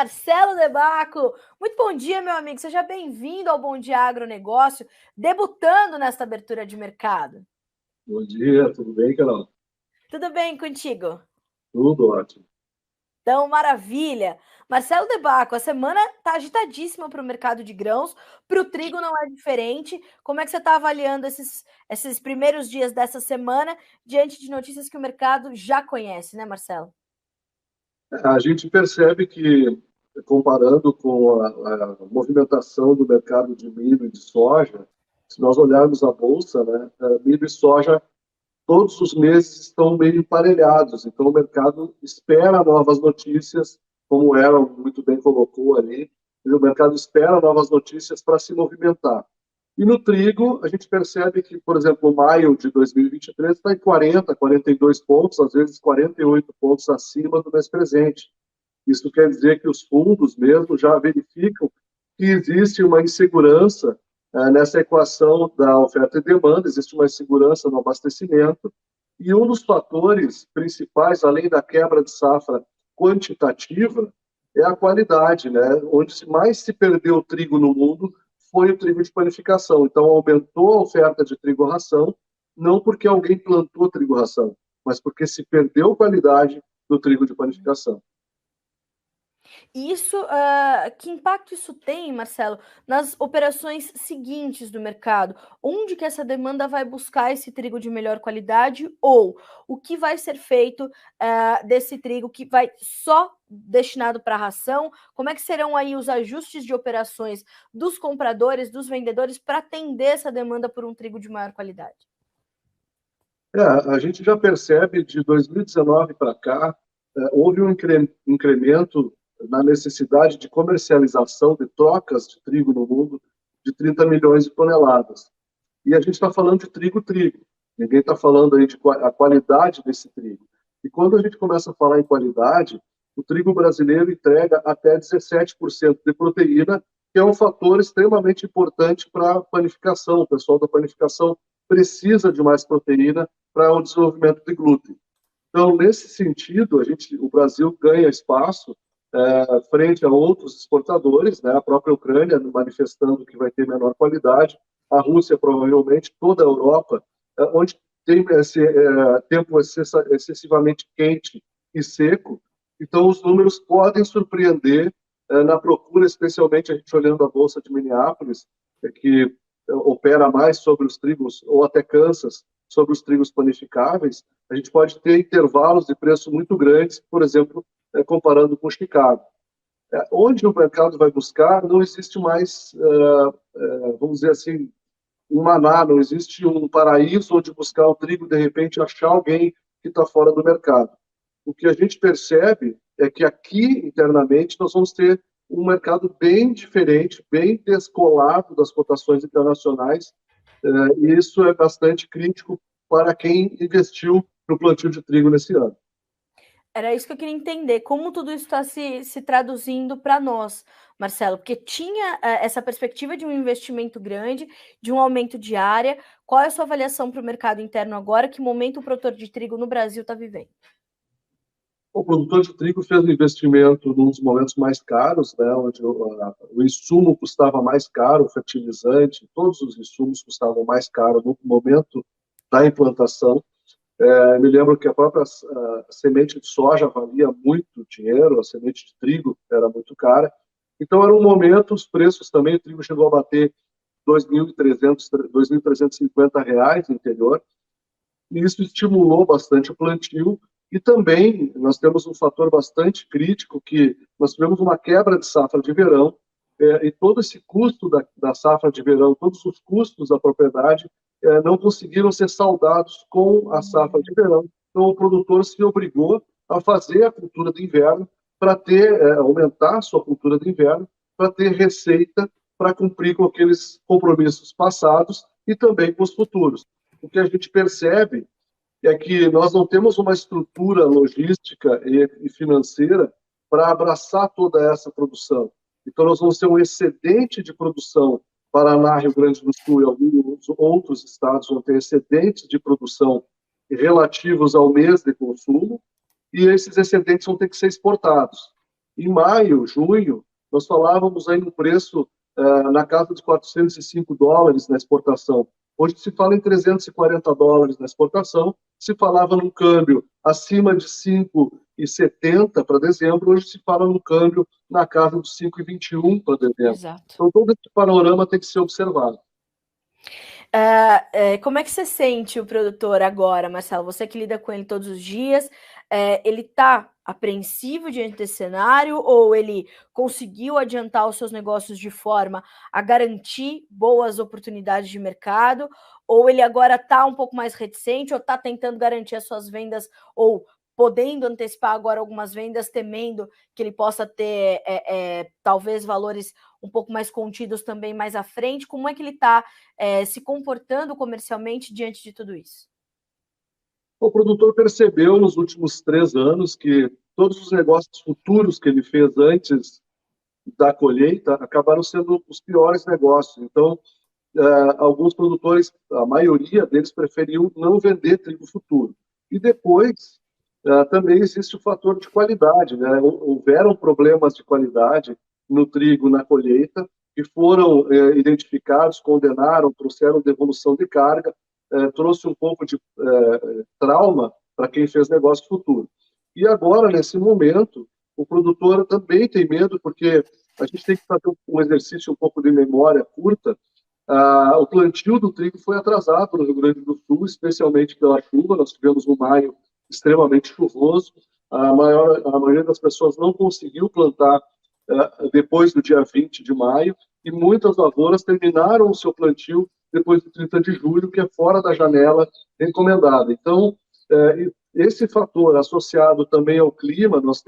Marcelo De Bacco. Muito bom dia, meu amigo. Seja bem-vindo ao Bom Dia Agronegócio, debutando nesta abertura de mercado. Bom dia, tudo bem, Carol? Tudo bem contigo? Tudo ótimo. Então, maravilha. Marcelo De Bacco, a semana está agitadíssima para o mercado de grãos, para o trigo não é diferente. Como é que você está avaliando esses primeiros dias dessa semana, diante de notícias que o mercado já conhece, né, Marcelo? A gente percebe que, comparando com a movimentação do mercado de milho e de soja, se nós olharmos a bolsa, né, milho e soja, todos os meses estão meio emparelhados. Então, o mercado espera novas notícias, como o Aaron muito bem colocou ali, o mercado espera novas notícias para se movimentar. E no trigo, a gente percebe que, por exemplo, maio de 2023 está em 40, 42 pontos, às vezes 48 pontos acima do mês presente. Isso quer dizer que os fundos mesmo já verificam que existe uma insegurança nessa equação da oferta e demanda, existe uma insegurança no abastecimento, e um dos fatores principais, além da quebra de safra quantitativa, é a qualidade, né? Onde mais se perdeu trigo no mundo foi o trigo de panificação. Então, aumentou a oferta de trigo-ração, não porque alguém plantou trigo-ração, mas porque se perdeu qualidade do trigo de panificação. Isso, que impacto isso tem, Marcelo, nas operações seguintes do mercado? Onde que essa demanda vai buscar esse trigo de melhor qualidade ou o que vai ser feito desse trigo que vai só destinado para ração? Como é que serão aí os ajustes de operações dos compradores, dos vendedores para atender essa demanda por um trigo de maior qualidade? A gente já percebe de 2019 para cá, houve um incremento na necessidade de comercialização de trocas de trigo no mundo de 30 milhões de toneladas. E a gente está falando de trigo-trigo. Ninguém está falando aí de a qualidade desse trigo. E quando a gente começa a falar em qualidade, o trigo brasileiro entrega até 17% de proteína, que é um fator extremamente importante para a panificação. O pessoal da panificação precisa de mais proteína para o desenvolvimento de glúten. Então, nesse sentido, o Brasil ganha espaço frente a outros exportadores, né? A própria Ucrânia manifestando que vai ter menor qualidade, a Rússia provavelmente, toda a Europa, onde tem esse tempo excessivamente quente e seco, então os números podem surpreender na procura, especialmente a gente olhando a Bolsa de Minneapolis, que opera mais sobre os trigos, ou até Kansas, sobre os trigos panificáveis, a gente pode ter intervalos de preço muito grandes, por exemplo, comparando com Chicago. Onde o mercado vai buscar, não existe mais, vamos dizer assim, um maná, não existe um paraíso onde buscar o trigo, de repente achar alguém que está fora do mercado. O que a gente percebe é que aqui, internamente, nós vamos ter um mercado bem diferente, bem descolado das cotações internacionais, e isso é bastante crítico para quem investiu no plantio de trigo nesse ano. Era isso que eu queria entender, como tudo isso está se traduzindo para nós, Marcelo, porque tinha essa perspectiva de um investimento grande, de um aumento de área. Qual é a sua avaliação para o mercado interno agora? Que momento o produtor de trigo no Brasil está vivendo? O produtor de trigo fez um investimento num dos momentos mais caros, né, onde o insumo custava mais caro, o fertilizante, todos os insumos custavam mais caro no momento da implantação. Me lembro que a própria semente de soja valia muito dinheiro, a semente de trigo era muito cara. Então, era um momento, os preços também, o trigo chegou a bater R$ 2.350 no interior, e isso estimulou bastante o plantio. E também nós temos um fator bastante crítico, que nós tivemos uma quebra de safra de verão, e todo esse custo da safra de verão, todos os custos da propriedade não conseguiram ser saldados com a safra de verão. Então o produtor se obrigou a fazer a cultura de inverno para aumentar a sua cultura de inverno, para ter receita para cumprir com aqueles compromissos passados e também com os futuros. O que a gente percebe é que nós não temos uma estrutura logística e financeira para abraçar toda essa produção. Então, nós vamos ter um excedente de produção. Paraná, Rio Grande do Sul e alguns outros estados vão ter excedentes de produção relativos ao mês de consumo, e esses excedentes vão ter que ser exportados. Em maio, junho, nós falávamos aí no preço na casa de $405 na exportação. Hoje se fala em $340 na exportação, se falava num câmbio acima de 5,70 para dezembro, hoje se fala num câmbio na casa dos 5,21 para dezembro. Exato. Então, todo esse panorama tem que ser observado. Como é que você sente o produtor agora, Marcelo? Você que lida com ele todos os dias, ele está apreensivo diante desse cenário ou ele conseguiu adiantar os seus negócios de forma a garantir boas oportunidades de mercado? Ou ele agora está um pouco mais reticente ou está tentando garantir as suas vendas ou podendo antecipar agora algumas vendas, temendo que ele possa ter talvez valores um pouco mais contidos também mais à frente? Como é que ele está se comportando comercialmente diante de tudo isso? O produtor percebeu nos últimos 3 anos que todos os negócios futuros que ele fez antes da colheita acabaram sendo os piores negócios. Então, alguns produtores, a maioria deles, preferiu não vender trigo futuro. E depois, também existe o fator de qualidade, né? Houveram problemas de qualidade no trigo na colheita que foram identificados, condenaram, trouxeram devolução de carga, trouxe um pouco de trauma para quem fez negócio futuro. E agora, nesse momento, o produtor também tem medo, porque a gente tem que fazer um exercício um pouco de memória curta. O plantio do trigo foi atrasado no Rio Grande do Sul, especialmente pela chuva. Nós tivemos um maio extremamente chuvoso. A maioria das pessoas não conseguiu plantar depois do dia 20 de maio, e muitas lavouras terminaram o seu plantio depois do 30 de julho, que é fora da janela recomendada. Então, esse fator associado também ao clima, nós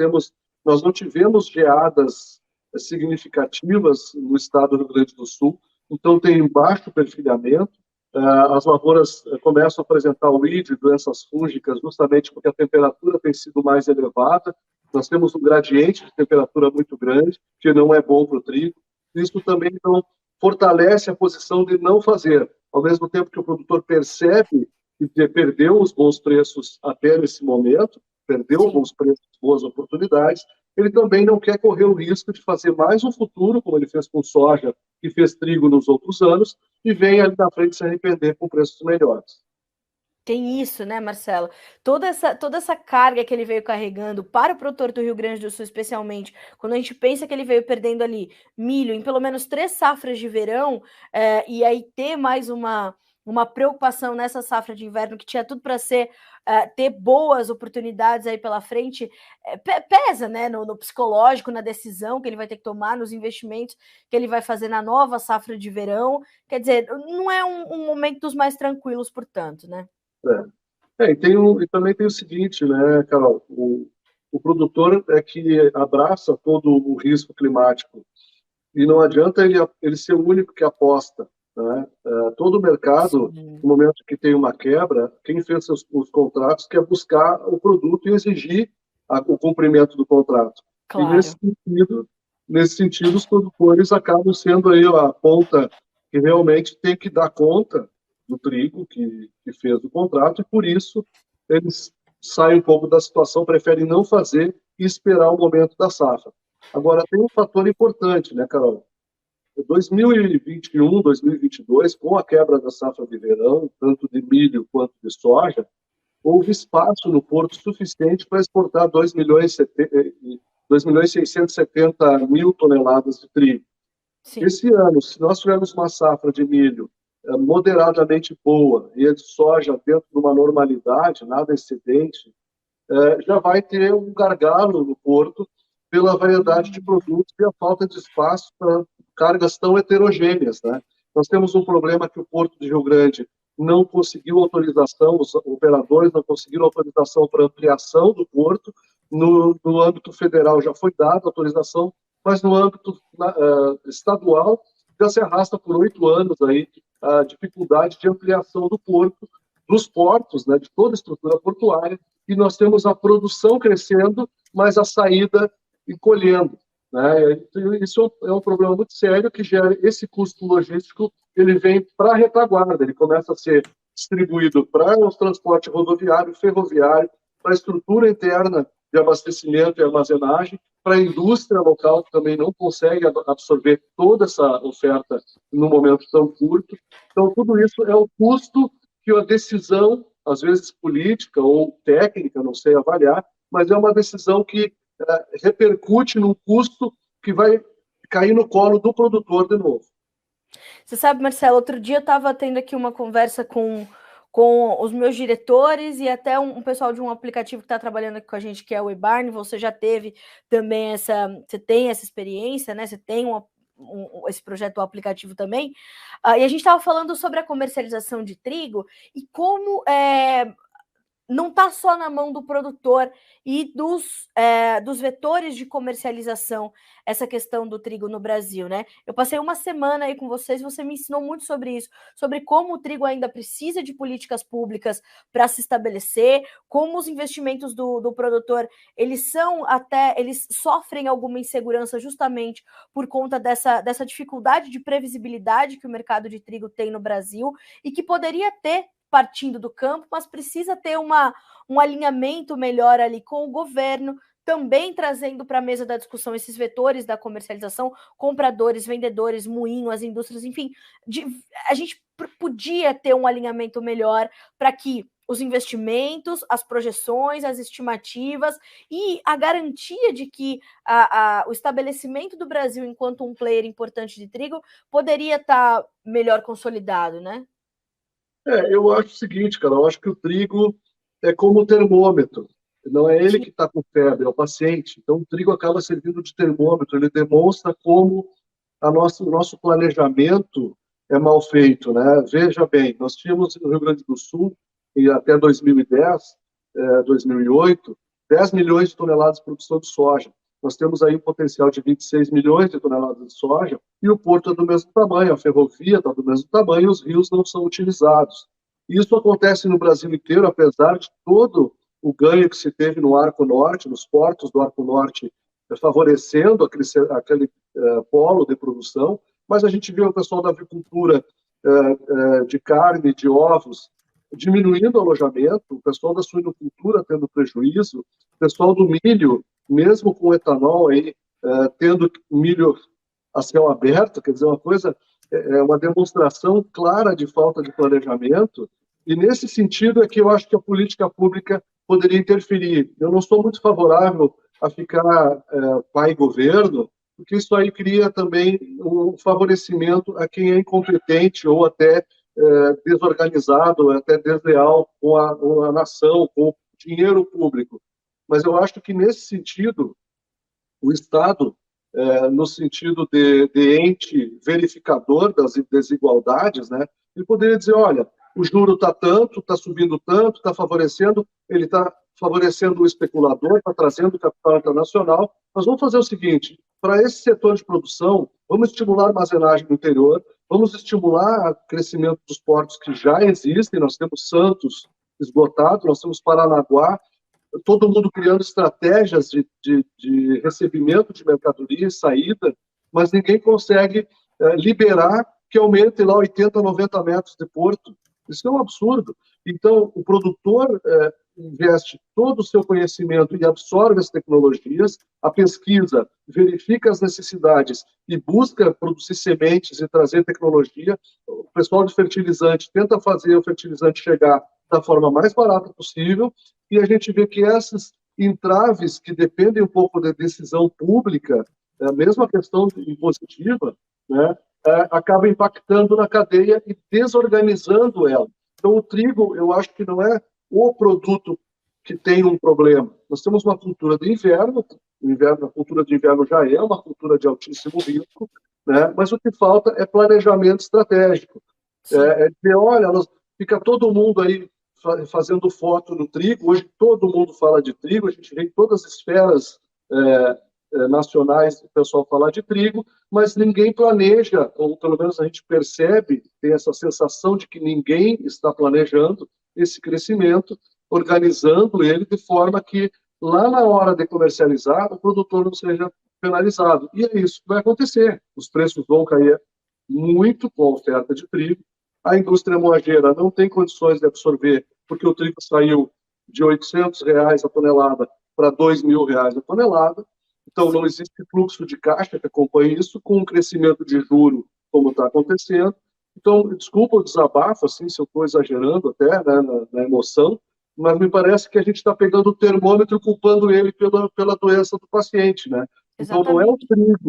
não tivemos geadas significativas no estado do Rio Grande do Sul, então tem baixo perfilhamento, as lavouras começam a apresentar weed, doenças fúngicas, justamente porque a temperatura tem sido mais elevada. Nós temos um gradiente de temperatura muito grande, que não é bom para o trigo. Isso também então fortalece a posição de não fazer, ao mesmo tempo que o produtor percebe que perdeu os bons preços até nesse momento, perdeu bons preços, boas oportunidades, ele também não quer correr o risco de fazer mais um futuro, como ele fez com soja e fez trigo nos outros anos, e vem ali na frente se arrepender com preços melhores. Tem isso, né, Marcelo? Toda essa carga que ele veio carregando para o produtor do Rio Grande do Sul, especialmente, quando a gente pensa que ele veio perdendo ali milho em pelo menos 3 safras de verão, e aí ter mais uma preocupação nessa safra de inverno que tinha tudo para ser ter boas oportunidades aí pela frente, pesa, né, no psicológico, na decisão que ele vai ter que tomar, nos investimentos que ele vai fazer na nova safra de verão. Quer dizer, não é um momento dos mais tranquilos, portanto, né? E também tem o seguinte, né, Carol? O produtor é que abraça todo o risco climático e não adianta ele ser o único que aposta, né? Todo o mercado, no momento que tem uma quebra, quem fez os contratos quer buscar o produto e exigir o cumprimento do contrato. Claro. E nesse sentido, os produtores acabam sendo aí a ponta que realmente tem que dar conta do trigo que fez o contrato, e por isso eles saem um pouco da situação, preferem não fazer e esperar o momento da safra. Agora, tem um fator importante, né, Carol? 2021, 2022, com a quebra da safra de verão, tanto de milho quanto de soja, houve espaço no porto suficiente para exportar 2.670.000 toneladas de trigo. Sim. Esse ano, se nós tivermos uma safra de milho moderadamente boa e a de soja dentro de uma normalidade, nada excedente, já vai ter um gargalo no porto pela variedade de produtos e a falta de espaço para cargas tão heterogêneas, né? Nós temos um problema que o Porto de Rio Grande não conseguiu autorização, os operadores não conseguiram autorização para ampliação do porto. No âmbito federal já foi dada autorização, mas no âmbito estadual já se arrasta por 8 anos aí a dificuldade de ampliação do porto, dos portos, né, de toda a estrutura portuária, e nós temos a produção crescendo, mas a saída encolhendo, né? Isso é um problema muito sério que gera esse custo logístico, ele vem para a retaguarda, ele começa a ser distribuído para o transporte rodoviário, ferroviário, para a estrutura interna de abastecimento e armazenagem, para a indústria local, que também não consegue absorver toda essa oferta num momento tão curto. Então, tudo isso é o custo que a decisão, às vezes política ou técnica, não sei avaliar, mas é uma decisão que repercute num custo que vai cair no colo do produtor de novo. Você sabe, Marcelo, outro dia eu estava tendo aqui uma conversa com os meus diretores e até um pessoal de um aplicativo que está trabalhando aqui com a gente, que é o eBarn. Você já teve também você tem essa experiência, né? Você tem esse projeto do aplicativo também. E a gente estava falando sobre a comercialização de trigo e como não está só na mão do produtor e dos vetores de comercialização essa questão do trigo no Brasil, né? Eu passei uma semana aí com vocês, você me ensinou muito sobre isso, sobre como o trigo ainda precisa de políticas públicas para se estabelecer, como os investimentos do produtor, eles sofrem alguma insegurança justamente por conta dessa dificuldade de previsibilidade que o mercado de trigo tem no Brasil e que poderia ter partindo do campo, mas precisa ter um alinhamento melhor ali com o governo, também trazendo para a mesa da discussão esses vetores da comercialização, compradores, vendedores, moinho, as indústrias, enfim, a gente podia ter um alinhamento melhor para que os investimentos, as projeções, as estimativas e a garantia de que o estabelecimento do Brasil enquanto um player importante de trigo poderia estar melhor consolidado, né? Eu acho o seguinte, cara, eu acho que o trigo é como o termômetro. Não é ele que está com febre, é o paciente. Então, o trigo acaba servindo de termômetro. Ele demonstra como o nosso planejamento é mal feito, né? Veja bem, nós tínhamos no Rio Grande do Sul, e até 2010, 2008, 10 milhões de toneladas de produção de soja. Nós temos aí um potencial de 26 milhões de toneladas de soja e o porto é do mesmo tamanho, a ferrovia está do mesmo tamanho e os rios não são utilizados. Isso acontece no Brasil inteiro, apesar de todo o ganho que se teve no Arco Norte, nos portos do Arco Norte, favorecendo aquele polo de produção, mas a gente vê o pessoal da agricultura de carne, de ovos, diminuindo o alojamento, o pessoal da suinocultura tendo prejuízo, o pessoal do milho, mesmo com etanol aí, tendo milho a céu aberto, quer dizer, uma demonstração clara de falta de planejamento, e nesse sentido é que eu acho que a política pública poderia interferir. Eu não sou muito favorável a ficar pai governo, porque isso aí cria também um favorecimento a quem é incompetente ou até desorganizado, até desleal com a nação, com o dinheiro público. Mas eu acho que, nesse sentido, o Estado, no sentido de ente verificador das desigualdades, né, ele poderia dizer, olha, o juro está tanto, está subindo tanto, está favorecendo, ele está favorecendo o especulador, está trazendo capital internacional. Nós vamos fazer o seguinte, para esse setor de produção, vamos estimular a armazenagem no interior, vamos estimular o crescimento dos portos que já existem, nós temos Santos esgotado, nós temos Paranaguá, todo mundo criando estratégias de recebimento de mercadoria e saída, mas ninguém consegue liberar que aumente lá 80, 90 metros de porto. Isso é um absurdo. Então, o produtor investe todo o seu conhecimento e absorve as tecnologias, a pesquisa verifica as necessidades e busca produzir sementes e trazer tecnologia. O pessoal de fertilizante tenta fazer o fertilizante chegar da forma mais barata possível, e a gente vê que essas entraves que dependem um pouco da decisão pública, mesmo a questão impositiva, né, acaba impactando na cadeia e desorganizando ela. Então, o trigo, eu acho que não é o produto que tem um problema. Nós temos uma cultura de inverno, a cultura de inverno já é uma cultura de altíssimo risco, né, mas o que falta é planejamento estratégico. Dizer, olha, fica todo mundo aí fazendo foto no trigo, hoje todo mundo fala de trigo, a gente vê em todas as esferas nacionais o pessoal falar de trigo, mas ninguém planeja, ou pelo menos a gente percebe, tem essa sensação de que ninguém está planejando esse crescimento, organizando ele de forma que lá na hora de comercializar, o produtor não seja penalizado. E é isso que vai acontecer. Os preços vão cair muito com a oferta de trigo, a indústria moageira não tem condições de absorver, porque o trigo saiu de R$ 800 a tonelada para R$ 2.000 a tonelada. Então, não existe fluxo de caixa que acompanhe isso, com um crescimento de juro como está acontecendo. Então, desculpa o desabafo, assim, se eu estou exagerando até, né, na emoção, mas me parece que a gente está pegando o termômetro e culpando ele pela doença do paciente, né? Então, Exatamente.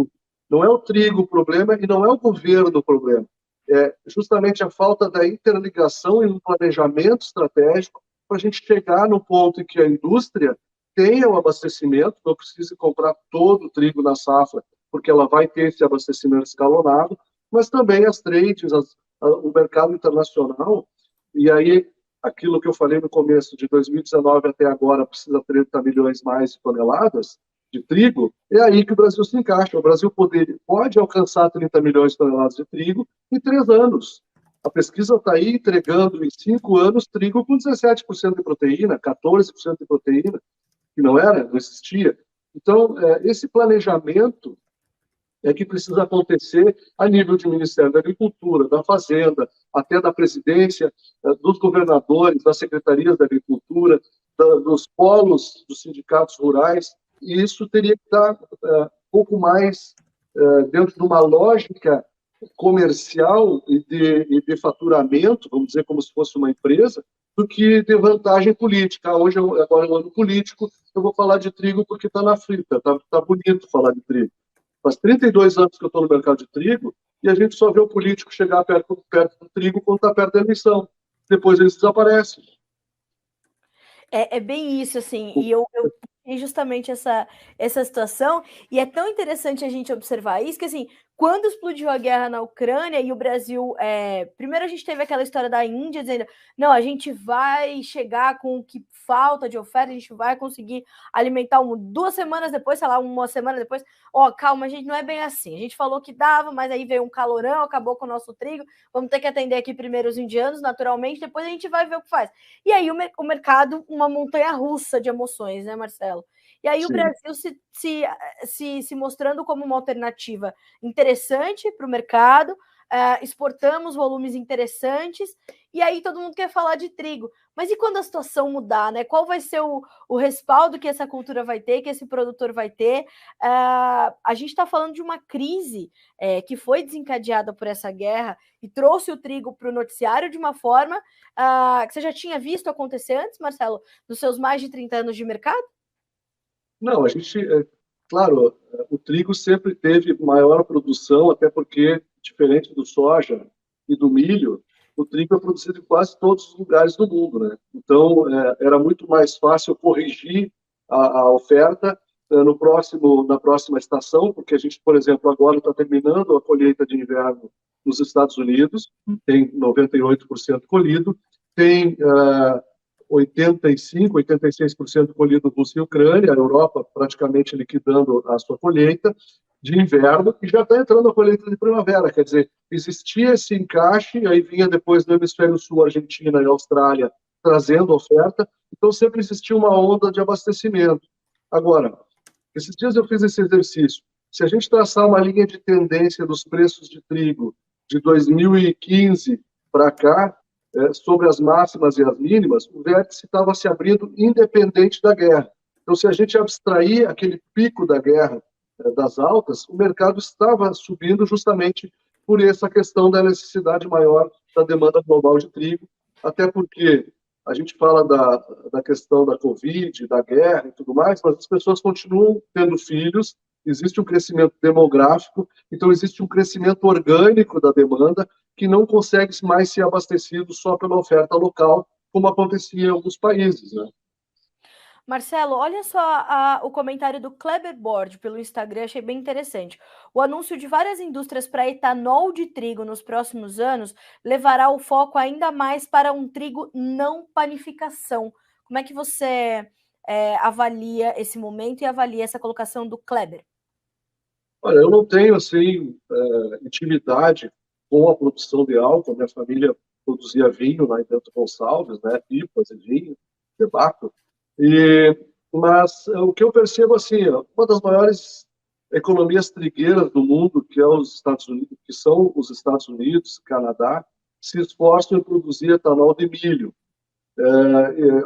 não é o trigo o problema e não é o governo o problema. É justamente a falta da interligação e um planejamento estratégico para a gente chegar no ponto em que a indústria tenha o abastecimento, não precise comprar todo o trigo na safra, porque ela vai ter esse abastecimento escalonado, mas também as trades, o mercado internacional, e aí aquilo que eu falei no começo, de 2019 até agora, precisa 30 milhões mais de toneladas de trigo, é aí que o Brasil se encaixa. O Brasil pode alcançar 30 milhões de toneladas de trigo em 3 anos. A pesquisa está aí entregando em 5 anos trigo com 17% de proteína, 14% de proteína, que não existia. Então, esse planejamento é que precisa acontecer a nível de Ministério da Agricultura, da Fazenda, até da presidência, dos governadores, das secretarias da Agricultura, dos polos dos sindicatos rurais, e isso teria que estar um pouco mais dentro de uma lógica comercial e de faturamento, vamos dizer como se fosse uma empresa, do que de vantagem política. Agora é um ano político, eu vou falar de trigo porque está na frita, está bonito falar de trigo. Faz 32 anos que eu estou no mercado de trigo e a gente só vê o político chegar perto do trigo quando está perto da eleição. Depois eles desaparecem. É bem isso, assim, e eu justamente essa situação, e é tão interessante a gente observar isso, que assim, quando explodiu a guerra na Ucrânia e o Brasil, primeiro a gente teve aquela história da Índia dizendo, não, a gente vai chegar com o que falta de oferta, a gente vai conseguir alimentar 2 semanas depois, sei lá, uma semana depois, calma, a gente não é bem assim, a gente falou que dava, mas aí veio um calorão, acabou com o nosso trigo, vamos ter que atender aqui primeiro os indianos, naturalmente, depois a gente vai ver o que faz. E aí o mercado, uma montanha-russa de emoções, né, Marcelo? E aí o Brasil se mostrando como uma alternativa interessante para o mercado, exportamos volumes interessantes, e aí todo mundo quer falar de trigo. Mas e quando a situação mudar, né? Qual vai ser o respaldo que essa cultura vai ter, que esse produtor vai ter? A gente está falando de uma crise que foi desencadeada por essa guerra e trouxe o trigo para o noticiário de uma forma que você já tinha visto acontecer antes, Marcelo, nos seus mais de 30 anos de mercado? Não, claro, o trigo sempre teve maior produção, até porque, diferente do soja e do milho, o trigo é produzido em quase todos os lugares do mundo, né? Então, era muito mais fácil corrigir a oferta na próxima estação, porque a gente, por exemplo, agora está terminando a colheita de inverno nos Estados Unidos, tem 98% colhido, tem 85, 86% colhido Rússia e Ucrânia, a Europa praticamente liquidando a sua colheita de inverno, e já está entrando a colheita de primavera, quer dizer, existia esse encaixe, aí vinha depois do hemisfério sul, Argentina e Austrália, trazendo oferta, então sempre existia uma onda de abastecimento. Agora, esses dias eu fiz esse exercício, se a gente traçar uma linha de tendência dos preços de trigo de 2015 para cá, sobre as máximas e as mínimas, o vértice estava se abrindo independente da guerra. Então, se a gente abstrair aquele pico da guerra das altas, o mercado estava subindo justamente por essa questão da necessidade maior da demanda global de trigo, até porque a gente fala da questão da Covid, da guerra e tudo mais, mas as pessoas continuam tendo filhos, existe um crescimento demográfico, então existe um crescimento orgânico da demanda, que não consegue mais ser abastecido só pela oferta local, como acontecia em alguns países, né? Marcelo, olha só o comentário do Kleber Board pelo Instagram, achei bem interessante. O anúncio de várias indústrias para etanol de trigo nos próximos anos levará o foco ainda mais para um trigo não panificação. Como é que você avalia esse momento e avalia essa colocação do Kleber? Olha, eu não tenho, assim, intimidade com a produção de álcool. Minha família produzia vinho lá em Bento Gonçalves, né? Pipas e vinho, tabaco. Mas o que eu percebo, assim, uma das maiores economias trigueiras do mundo, que é os Estados Unidos, que são os Estados Unidos, Canadá, se esforçam em produzir etanol de milho.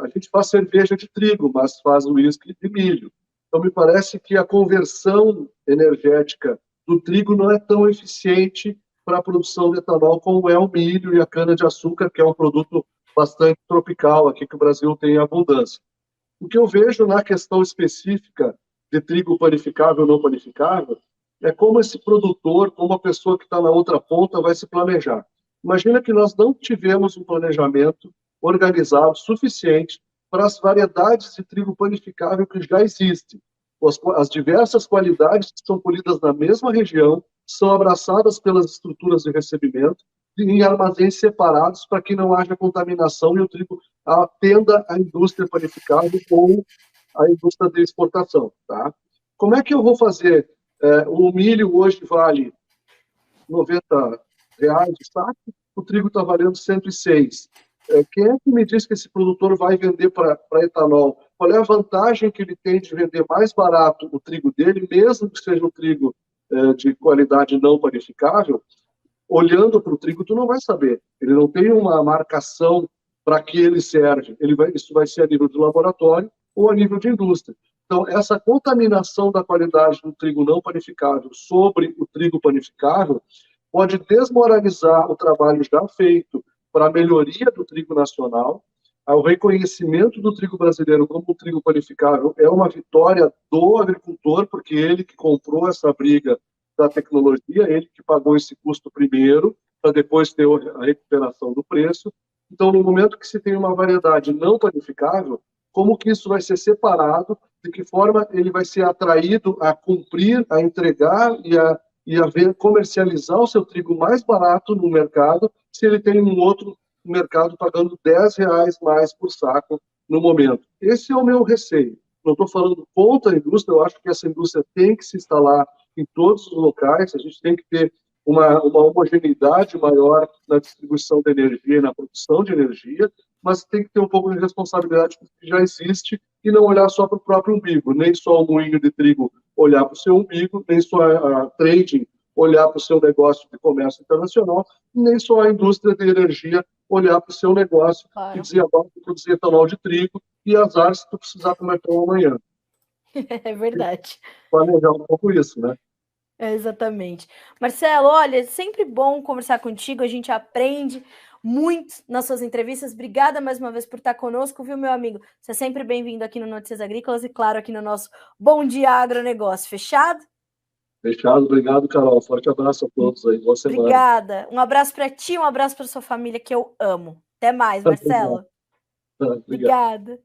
A gente faz cerveja de trigo, mas faz uísque de milho. Então, me parece que a conversão energética do trigo não é tão eficiente para a produção de etanol como é o milho e a cana-de-açúcar, que é um produto bastante tropical aqui que o Brasil tem em abundância. O que eu vejo na questão específica de trigo panificável ou não panificável é como esse produtor, como a pessoa que está na outra ponta vai se planejar. Imagina que nós não tivemos um planejamento organizado suficiente para as variedades de trigo panificável que já existem. As diversas qualidades que são colhidas na mesma região são abraçadas pelas estruturas de recebimento em armazéns separados para que não haja contaminação e o trigo atenda à indústria panificável ou à indústria de exportação. Tá? Como é que eu vou fazer? O milho hoje vale R$ 90 o saco, o trigo está valendo 106. Quem é que me diz que esse produtor vai vender para etanol? Qual é a vantagem que ele tem de vender mais barato o trigo dele, mesmo que seja um trigo de qualidade não panificável? Olhando para o trigo, tu não vai saber. Ele não tem uma marcação para que ele serve. Isso vai ser a nível de laboratório ou a nível de indústria. Então, essa contaminação da qualidade do trigo não panificável sobre o trigo panificável pode desmoralizar o trabalho já feito para a melhoria do trigo nacional. O reconhecimento do trigo brasileiro como um trigo panificável é uma vitória do agricultor, porque ele que comprou essa briga da tecnologia, ele que pagou esse custo primeiro, para depois ter a recuperação do preço. Então, no momento que se tem uma variedade não panificável, como que isso vai ser separado, de que forma ele vai ser atraído a cumprir, a entregar e a comercializar o seu trigo mais barato no mercado, se ele tem um outro mercado pagando R$ 10 mais por saco no momento. Esse é o meu receio. Não estou falando contra a indústria, eu acho que essa indústria tem que se instalar em todos os locais, a gente tem que ter uma homogeneidade maior na distribuição de energia e na produção de energia, mas tem que ter um pouco de responsabilidade com o que já existe e não olhar só para o próprio umbigo, nem só o moinho de trigo olhar para o seu umbigo, nem só a trading olhar para o seu negócio de comércio internacional, nem só a indústria de energia olhar para o seu negócio e dizer agora que produzir etanol de trigo e azar se tu precisar comer pão amanhã. É verdade. Planejar um pouco isso, né? Exatamente. Marcelo, olha, é sempre bom conversar contigo, a gente aprende muito nas suas entrevistas. Obrigada mais uma vez por estar conosco, viu, meu amigo? Você é sempre bem-vindo aqui no Notícias Agrícolas e, claro, aqui no nosso Bom Dia Agronegócio. Fechado? Fechado. Obrigado, Carol. Forte abraço a todos aí. Boa semana. Obrigada. Um abraço para ti, um abraço para sua família, que eu amo. Até mais, Marcelo. Obrigado. Obrigada.